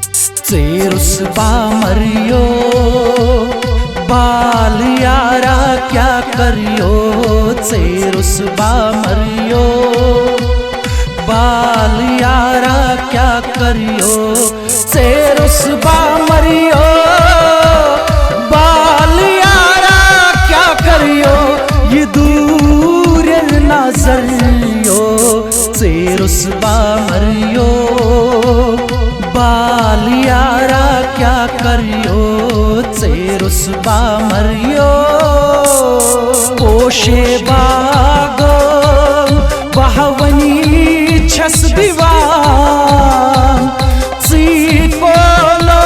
चेरुस बा मरियो बाल यारा क्या करियो। चेरुस बा मरियो बाल यारा क्या करियो। चेरुस बा मरियो बाल यारा क्या करियो। ये दूर नजरियो चेरुस बा मरियो बाल यारा क्या करियो। चेरुस बा मरियो पोशे बाग बहवनी छस दीवान कोलो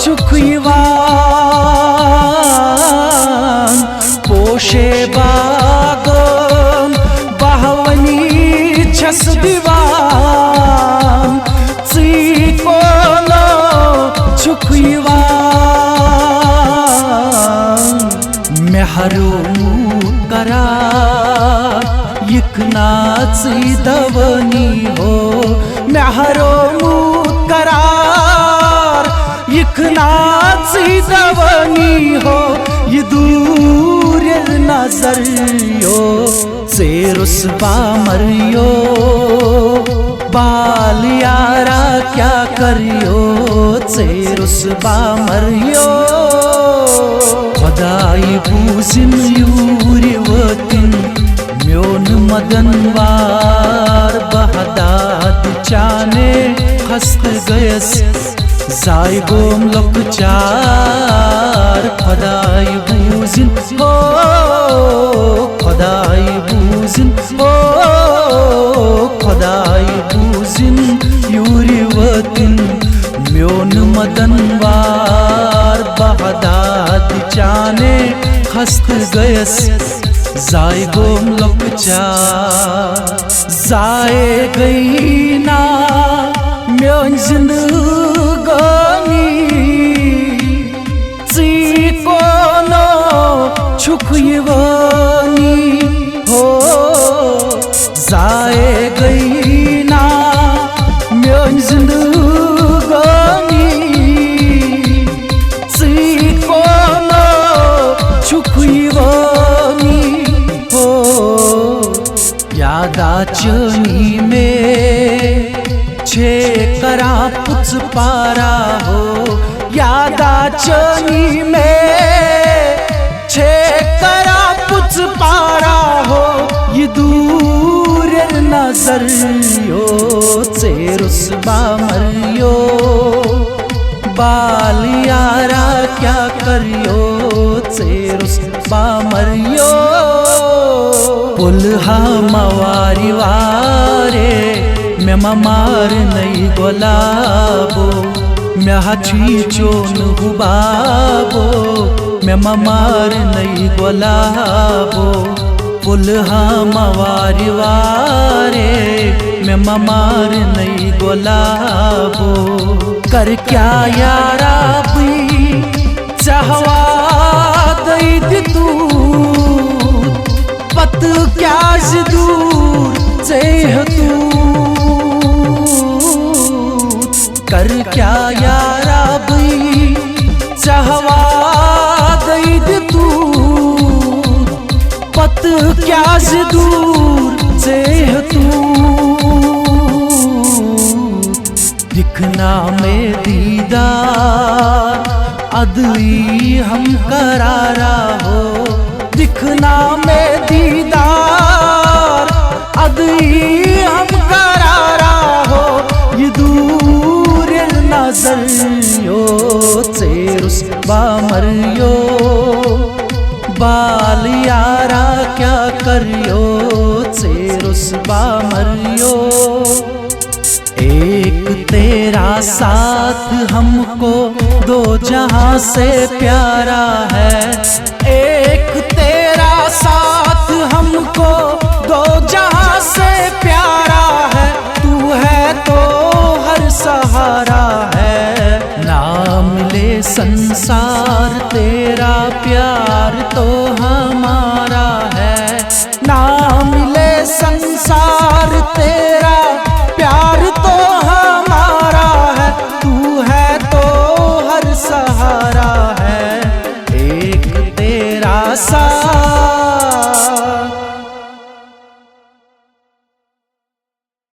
चुकवान। पोशे बाग बहवनी छस दीवान कोलो चुकवान। मेहरो करा यकनाची दवनी हो। मेहरो करार यकनाची दवनी हो। ये दूर नजरियो चेरुस बा मरियो बाल यारा क्या करियो। चेरुस बा मरियो खुदाई बूजिन यूरि वतिन म्योन मदनवार बहदाद चाने हस्त गयस जाय गोम लकचार। खुदाई बूजिन हो खुदाई बूजिन हो खुदाई बूजिन यूरि वतिन म्योन मदनवार बहदाद चाने हस्त गयस जाय गोम लकचार। जाए गई ना म्योन जिंदगानी ची कोनो छुकयवानी हो। जाए गई ना म्योन जिंदगानी ची कोनो छुकयवानी हो। यादाचनी में छे करा पुच पारा हो। यादाचनी में छे करा पुच पारा हो। ये दूर नजरियो चेरुस बा मरियो बाल यारा क्या करियो। चेरुस बा मरियो पुलहा मवारी वारे मैं ममार नहीं गोलाबो। मैं हाची चोन हुबाबो मैं ममार नहीं गोलाबो। पुलहा मवारी वारे मैं ममार नहीं गोलाबो। कर क्या यारा भी चाहवा दई तू पत क्या दूर चेह तू। कर क्या यारा भी चाहवा दई तू पत क्या दूर चेह तू। दिखना में दीदार अदली हम करारा हो। दिखना में दीदार अदली हम करारा हो। ये दूर नजरियो चेरुस बा मरियो बाल यारा क्या करियो। चेरुस बा मरियो एक तेरा साथ हमको दो जहां से प्यारा है। एक तेरा साथ हमको दो जहां से प्यारा है। तू है तो हर सहारा है। ना मिले संसार तेरा प्यार तो हमारा है। ना मिले संसार तेरा प्यार तो हमारा है। तू सा